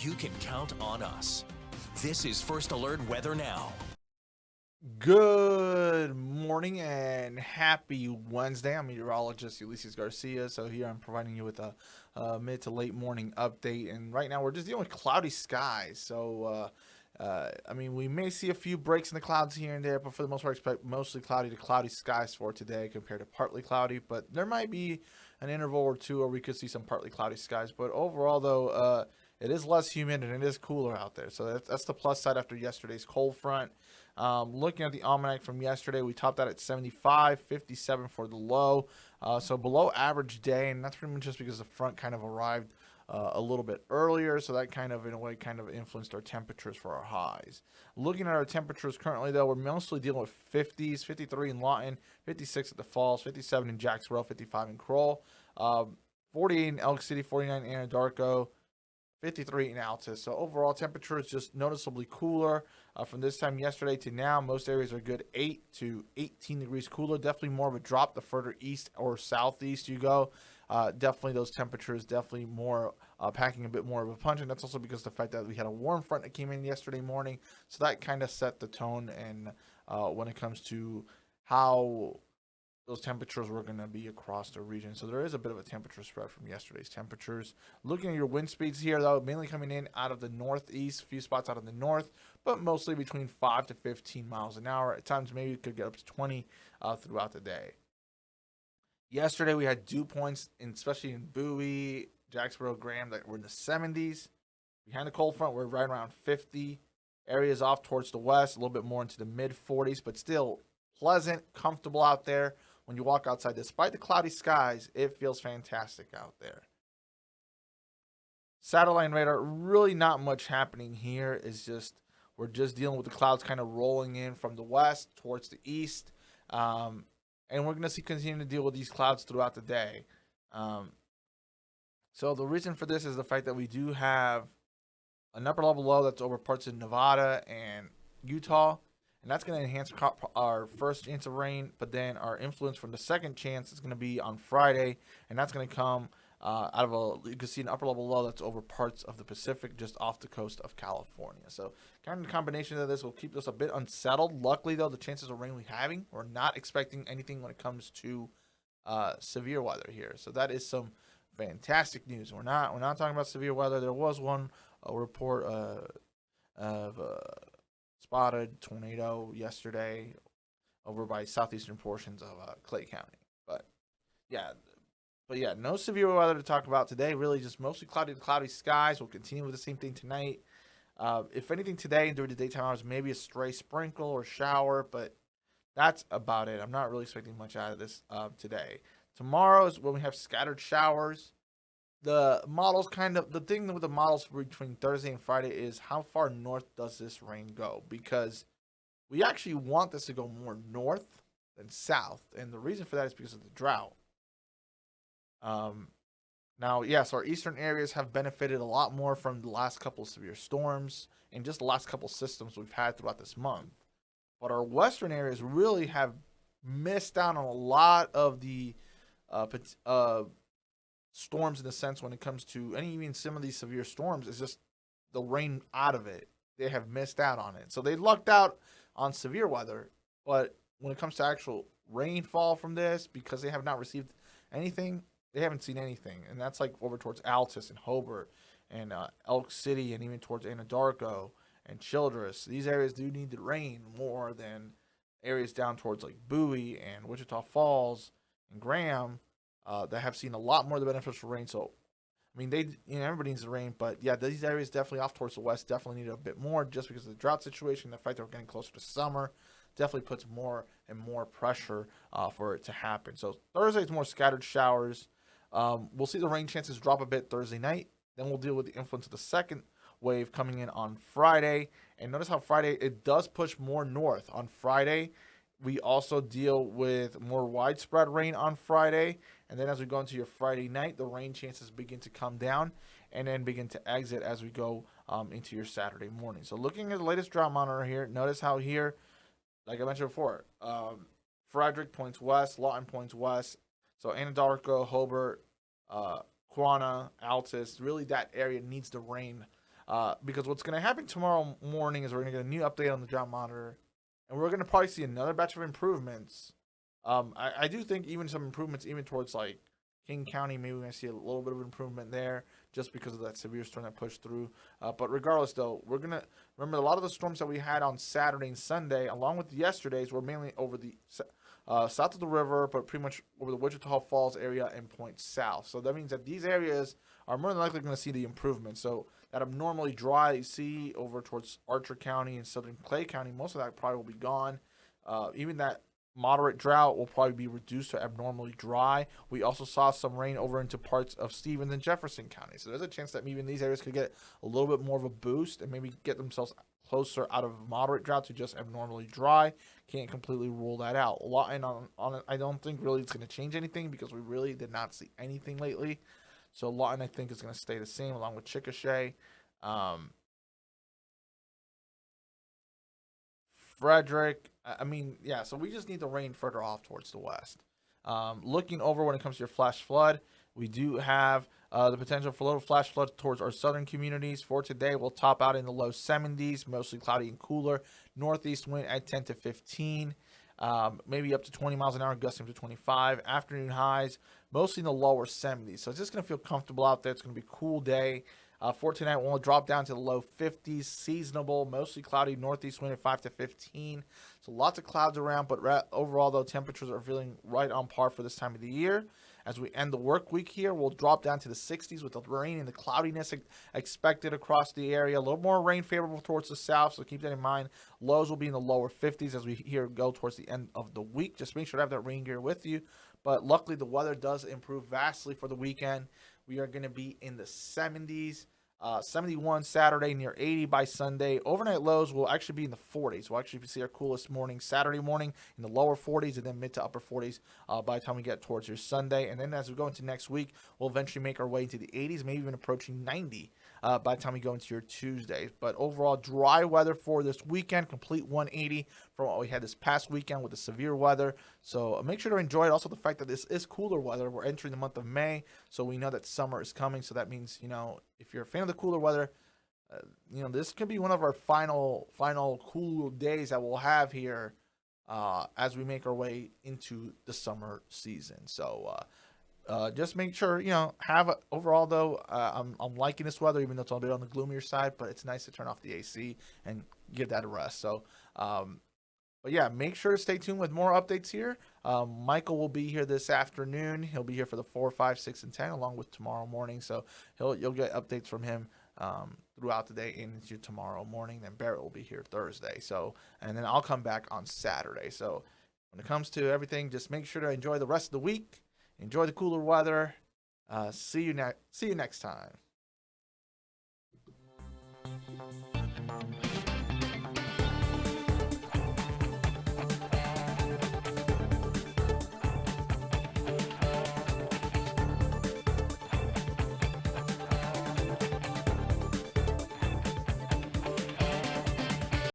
you can count on us. This is First Alert Weather Now. Good morning and happy Wednesday. I'm meteorologist Ulysses Garcia. So here I'm providing you with a mid to late morning update. And right now we're just dealing with cloudy skies. So, we may see a few breaks in the clouds here and there, but for the most part, expect mostly cloudy to cloudy skies for today compared to partly cloudy. But there might be an interval or two where we could see some partly cloudy skies. But overall, though, it is less humid and it is cooler out there. So that's the plus side after yesterday's cold front. Looking at the almanac from yesterday, we topped out at 75, 57 for the low. So below average day, and that's pretty much just because the front kind of arrived a little bit earlier. So that kind of, in a way, kind of influenced our temperatures for our highs. Looking at our temperatures currently, though, we're mostly dealing with 50s, 53 in Lawton, 56 at the Falls, 57 in Jacksboro, 55 in Kroll, 48 in Elk City, 49 in Anadarko, 53 in Altus. So overall temperature is just noticeably cooler from this time yesterday to now. Most areas are good 8 to 18 degrees cooler. Definitely more of a drop the further east or southeast you go. Definitely those temperatures definitely more packing a bit more of a punch. And that's also because of the fact that we had a warm front that came in yesterday morning. So that kind of set the tone and when it comes to how those temperatures were going to be across the region. So there is a bit of a temperature spread from yesterday's temperatures. Looking at your wind speeds here, though, mainly coming in out of the northeast, a few spots out of the north, but mostly between 5 to 15 miles an hour. At times, maybe it could get up to 20 throughout the day. Yesterday, we had dew points, especially in Bowie, Jacksboro, Graham, that were in the 70s. Behind the cold front, we're right around 50. Areas off towards the west, a little bit more into the mid 40s, but still pleasant, comfortable out there. When you walk outside, despite the cloudy skies, it feels fantastic out there. Satellite and radar, really not much happening here. It's just, we're just dealing with the clouds kind of rolling in from the west towards the east. And we're going to continue to deal with these clouds throughout the day. So the reason for this is the fact that we do have an upper level low that's over parts of Nevada and Utah. And that's going to enhance our first chance of rain, but then our influence from the second chance is going to be on Friday, and that's going to come out of you can see an upper level low that's over parts of the Pacific just off the coast of California. So kind of the combination of this will keep us a bit unsettled. Luckily, though, the chances of rain we're not expecting anything when it comes to severe weather here. So that is some fantastic news. We're not talking about severe weather. There was one report of spotted tornado yesterday over by southeastern portions of Clay County. But yeah, no severe weather to talk about today. Really just mostly cloudy to cloudy skies. We'll continue with the same thing tonight. If anything today during the daytime hours, maybe a stray sprinkle or shower, but that's about it. I'm not really expecting much out of this today. Tomorrow is when we have scattered showers. The thing with the models between Thursday and Friday is how far north does this rain go? Because we actually want this to go more north than south. And the reason for that is because of the drought. Now, yes, our eastern areas have benefited a lot more from the last couple of severe storms and just the last couple of systems we've had throughout this month. But our western areas really have missed out on a lot of the storms in the sense when it comes to even some of these severe storms. It's just the rain out of it. They have missed out on it. So they lucked out on severe weather, but when it comes to actual rainfall from this, because they have not received anything, they haven't seen anything. And that's like over towards Altus and Hobart and Elk City and even towards Anadarko and Childress. These areas do need the rain more than areas down towards like Bowie and Wichita Falls and Graham that have seen a lot more of the beneficial rain. So, everybody needs the rain, but yeah, these areas definitely off towards the west definitely need a bit more just because of the drought situation. The fact that we're getting closer to summer definitely puts more and more pressure for it to happen. So Thursday is more scattered showers. We'll see the rain chances drop a bit Thursday night. Then we'll deal with the influence of the second wave coming in on Friday. And notice how Friday, it does push more north. On Friday, we also deal with more widespread rain on Friday. And then as we go into your Friday night, the rain chances begin to come down and then begin to exit as we go into your Saturday morning. So looking at the latest drought monitor here, notice how here, like I mentioned before, Frederick points west, Lawton points west. So Anadarko, Hobart, Quanah, Altus, really that area needs the rain Because what's going to happen tomorrow morning is we're going to get a new update on the drought monitor, and we're going to probably see another batch of improvements. I do think even some improvements even towards like King County, maybe we're going to see a little bit of improvement there just because of that severe storm that pushed through. But regardless, though, we're going to remember a lot of the storms that we had on Saturday and Sunday, along with yesterday's, were mainly over the south of the river, but pretty much over the Wichita Falls area and point south. So that means that these areas are more than likely going to see the improvement. So that abnormally dry sea over towards Archer County and southern Clay County, most of that probably will be gone. Even that moderate drought will probably be reduced to abnormally dry. We also saw some rain over into parts of Stevens and Jefferson County. So there's a chance that even these areas could get a little bit more of a boost and maybe get themselves closer out of moderate drought to just abnormally dry. Can't completely rule that out. A lot, and I don't think really it's going to change anything because we really did not see anything lately. So Lawton, I think, is going to stay the same along with Chickasha. Frederick, I mean, yeah, so we just need the rain further off towards the west. Looking over when it comes to your flash flood, we do have the potential for a little flash flood towards our southern communities. For today, we'll top out in the low 70s, mostly cloudy and cooler. Northeast wind at 10 to 15, maybe up to 20 miles an hour, gusting to 25. Afternoon highs, mostly in the lower 70s. So it's just going to feel comfortable out there. It's going to be a cool day. For tonight, we'll drop down to the low 50s, seasonable, mostly cloudy, northeast wind at 5 to 15. So lots of clouds around, but overall, though, temperatures are feeling right on par for this time of the year. As we end the work week here, we'll drop down to the 60s with the rain and the cloudiness expected across the area. A little more rain favorable towards the south, so keep that in mind. Lows will be in the lower 50s as we here go towards the end of the week. Just make sure to have that rain gear with you. But luckily, the weather does improve vastly for the weekend. We are going to be in the 70s. 71 Saturday, near 80 by Sunday. Overnight lows will actually be in the 40s. We'll actually see our coolest morning Saturday morning in the lower 40s and then mid to upper 40s by the time we get towards your Sunday. And then as we go into next week, we'll eventually make our way into the 80s, maybe even approaching 90 by the time we go into your Tuesday. But overall, dry weather for this weekend, complete 180 from what we had this past weekend with the severe weather. So make sure to enjoy it. Also, the fact that this is cooler weather. We're entering the month of May, so we know that summer is coming. So that means, if you're a fan of the cooler weather, this could be one of our final cool days that we'll have here as we make our way into the summer season. So just make sure, overall though, I'm liking this weather, even though it's a bit on the gloomier side, but it's nice to turn off the AC and give that a rest. So, but yeah, make sure to stay tuned with more updates here. Michael will be here this afternoon. He'll be here for the 4, 5, 6, and 10, along with tomorrow morning. So you'll get updates from him throughout the day into tomorrow morning. Then Barrett will be here Thursday. So, and then I'll come back on Saturday. So when it comes to everything, just make sure to enjoy the rest of the week. Enjoy the cooler weather. See you next time.